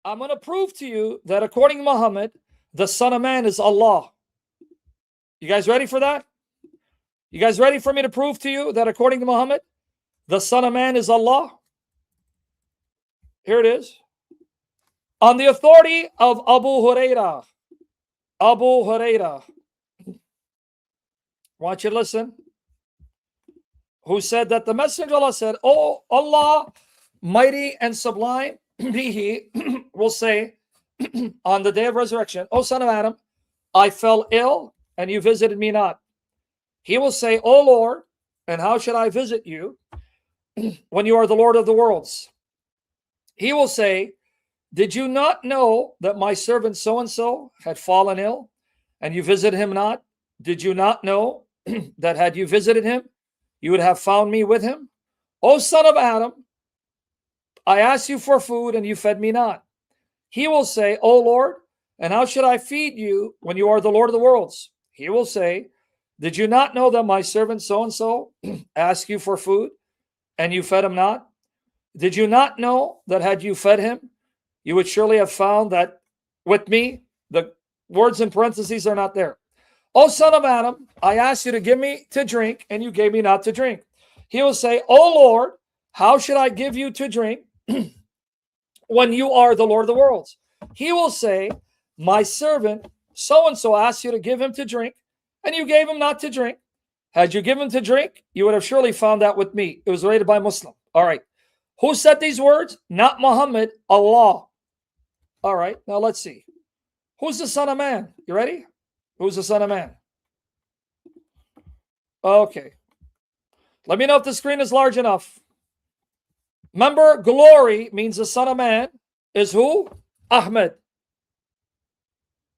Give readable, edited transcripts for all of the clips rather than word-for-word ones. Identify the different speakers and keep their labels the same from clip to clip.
Speaker 1: I'm going to prove to you that according to Muhammad, the Son of Man is Allah. You guys ready for that? You guys ready for me to prove to you that according to Muhammad, the Son of Man is Allah? Here it is. On the authority of Abu Hurairah. Abu Hurairah. I want you to listen. Who said that the Messenger of Allah said, "Oh Allah, mighty and sublime be He, will say on the day of resurrection, O son of Adam, I fell ill and you visited me not. He will say, O Lord, and how should I visit you when you are the Lord of the worlds? He will say, did you not know that my servant so-and-so had fallen ill and you visited him not? Did you not know that had you visited him, you would have found me with him? O son of Adam, I asked you for food and you fed me not. He will say, O Lord, and how should I feed you when you are the Lord of the worlds? He will say, did you not know that my servant so-and-so asked you for food and you fed him not? Did you not know that had you fed him, you would surely have found that with me? The words in parentheses are not there. O son of Adam, I asked you to give me to drink and you gave me not to drink. He will say, O Lord, how should I give you to drink when you are the Lord of the worlds? He will say, my servant so-and-so asked you to give him to drink and you gave him not to drink. Had you given him to drink, you would have surely found that with me. It was rated by Muslim. All right. Who said these words? Not Muhammad, Allah. All right. Now let's see. Who's the Son of Man? You ready? Who's the Son of Man? Okay. Let me know if the screen is large enough. Remember, glory means the Son of Man is who? Ahmed.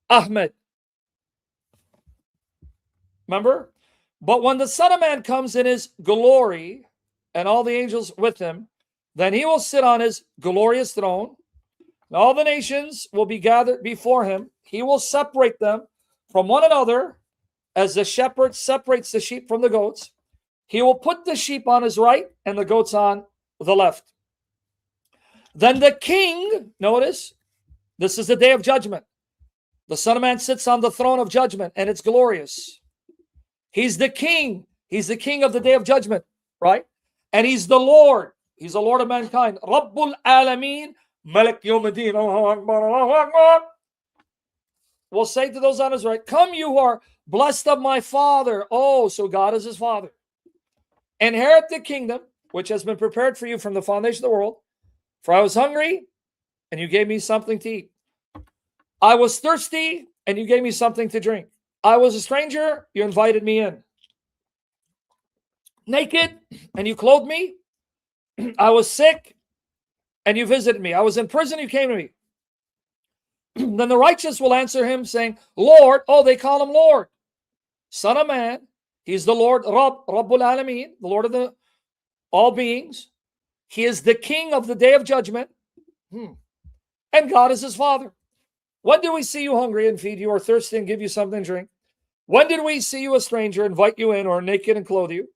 Speaker 1: Ahmed. Remember? But when the Son of Man comes in his glory and all the angels with him, then he will sit on his glorious throne. And all the nations will be gathered before him. He will separate them from one another as the shepherd separates the sheep from the goats. He will put the sheep on his right and the goats on the left. Then the king, notice, this is the day of judgment. The Son of Man sits on the throne of judgment and it's glorious. He's the king. He's the king of the day of judgment, right? And he's the Lord. He's the Lord of mankind. Rabbul Alameen, Malik Yawmuddin. Will say to those on his right, come you who are blessed of my Father. Oh, so God is his Father. Inherit the kingdom, which has been prepared for you from the foundation of the world. For I was hungry, and you gave me something to eat. I was thirsty, and you gave me something to drink. I was a stranger, you invited me in. Naked, and you clothed me. I was sick, and you visited me. I was in prison, you came to me. Then the righteous will answer him, saying, Lord, oh, they call him Lord. Son of Man, he's the Lord, Rabbul Alameen, the Lord of all beings. He is the king of the day of judgment. And God is his Father. When did we see you hungry and feed you, or thirsty and give you something to drink? When did we see you a stranger, invite you in, or naked and clothe you?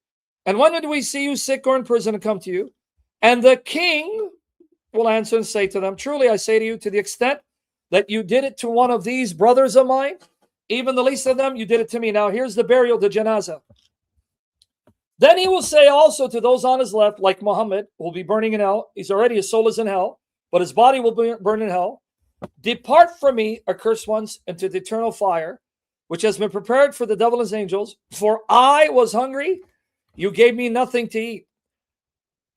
Speaker 1: And when did we see you sick or in prison and come to you? And the king will answer and say to them, truly I say to you, to the extent that you did it to one of these brothers of mine, even the least of them, you did it to me. Now here's the burial, the janazah. Then he will say also to those on his left, like Muhammad, will be burning in hell. He's already, his soul is in hell, but his body will burn in hell. Depart from me, accursed ones, into the eternal fire, which has been prepared for the devil and his angels. For I was hungry, you gave me nothing to eat.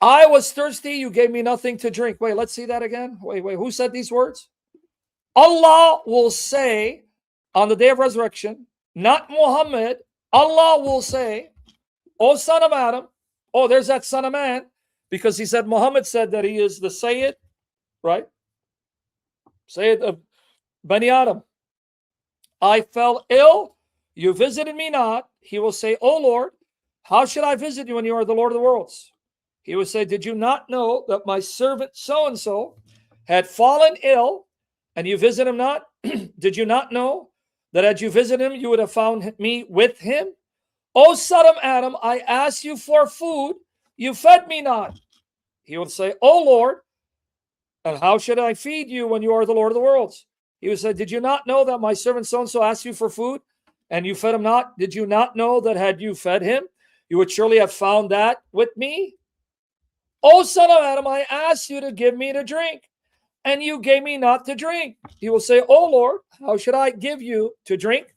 Speaker 1: I was thirsty, you gave me nothing to drink. Wait, let's see that again. Wait, who said these words? Allah will say on the day of resurrection, not Muhammad, Allah will say, O son of Adam, oh, there's that Son of Man, because he said, Muhammad said that he is the Sayyid, right? Sayyid of Bani Adam. I fell ill, you visited me not. He will say, O Lord, how should I visit you when you are the Lord of the worlds? He will say, did you not know that my servant so-and-so had fallen ill and you visit him not? Did you not know that had you visited him, you would have found me with him? O son of Adam, I asked you for food, you fed me not. He will say, O Lord, And how should I feed you when you are the Lord of the worlds? He would say, did you not know that my servant so-and-so asked you for food and you fed him not? Did you not know that had you fed him, you would surely have found that with me? O son of Adam, I asked you to give me to drink, and you gave me not to drink. He will say, O Lord, how should I give you to drink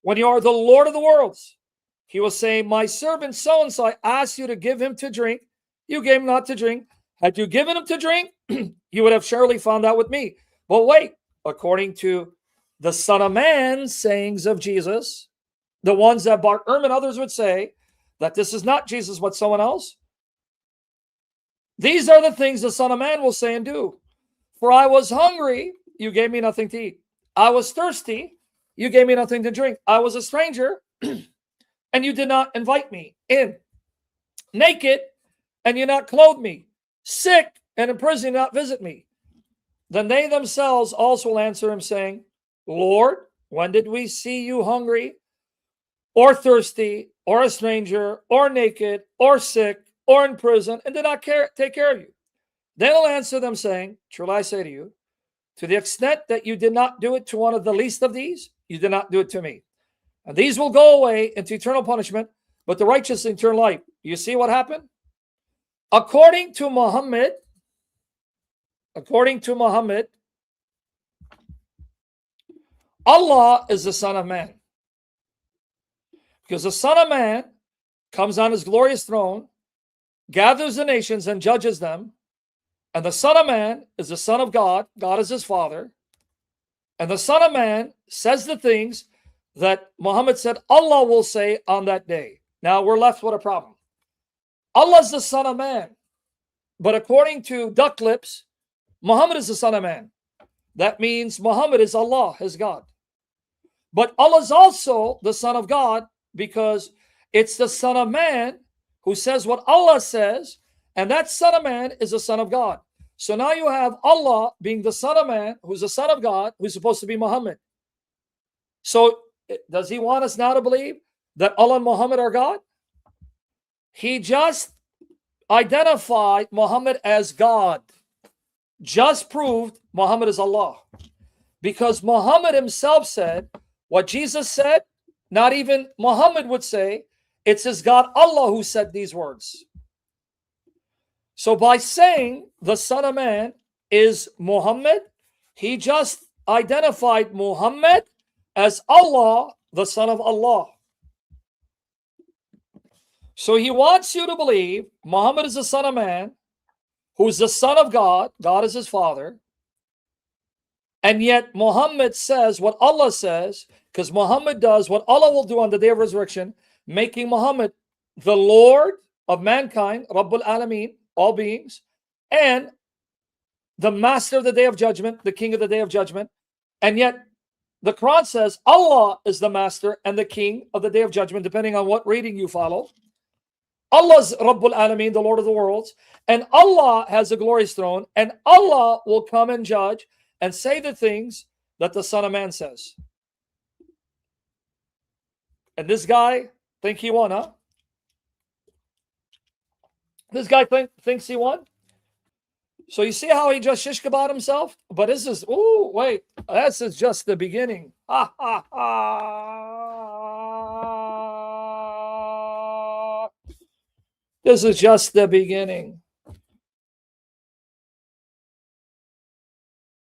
Speaker 1: when you are the Lord of the worlds? He will say, my servant so-and-so, I asked you to give him to drink. You gave him not to drink. Had you given him to drink, you would have surely found out with me. But wait, according to the Son of Man sayings of Jesus, the ones that Bart Ehrman and others would say that this is not Jesus but someone else, these are the things the Son of Man will say and do. For I was hungry, you gave me nothing to eat. I was thirsty, you gave me nothing to drink. I was a stranger, and you did not invite me in. Naked, and you not clothed me. Sick, and in prison, you not visit me. Then they themselves also will answer him, saying, Lord, when did we see you hungry, or thirsty, or a stranger, or naked, or sick, or in prison, and did not take care of you? Then he'll answer them, saying, truly I say to you, to the extent that you did not do it to one of the least of these, you did not do it to me. And these will go away into eternal punishment, but the righteous in eternal life. You see what happened? According to Muhammad, Allah is the Son of Man. Because the Son of Man comes on his glorious throne, gathers the nations and judges them. And the Son of Man is the Son of God. God is his Father. And the Son of Man says the things that Muhammad said Allah will say on that day. Now we're left with a problem. Allah is the Son of Man. But according to duck lips, Muhammad is the Son of Man. That means Muhammad is Allah, his God. But Allah is also the Son of God because it's the Son of Man who says what Allah says, and that Son of Man is the Son of God. So now you have Allah being the Son of Man, who's the Son of God, who's supposed to be Muhammad. So does he want us now to believe that Allah and Muhammad are God? He just identified Muhammad as God. Just proved Muhammad is Allah. Because Muhammad himself said what Jesus said, not even Muhammad would say. It's his God Allah who said these words. So by saying the Son of Man is Muhammad, he just identified Muhammad as Allah, the Son of Allah. So he wants you to believe Muhammad is the Son of Man, who's the Son of God. God is his Father. And yet Muhammad says what Allah says, because Muhammad does what Allah will do on the day of resurrection, making Muhammad the Lord of mankind, Rabbul Alameen, all beings, and the master of the day of judgment, the king of the day of judgment. And yet the Quran says Allah is the master and the king of the day of judgment, depending on what reading you follow. Allah's Rabbul Alameen, the Lord of the worlds, and Allah has a glorious throne, and Allah will come and judge and say the things that the Son of Man says. And this guy think he won, huh? This guy thinks he won. So you see how he just shish about himself? But this is, oh, wait, this is just the beginning. Ha, ha, ha. This is just the beginning.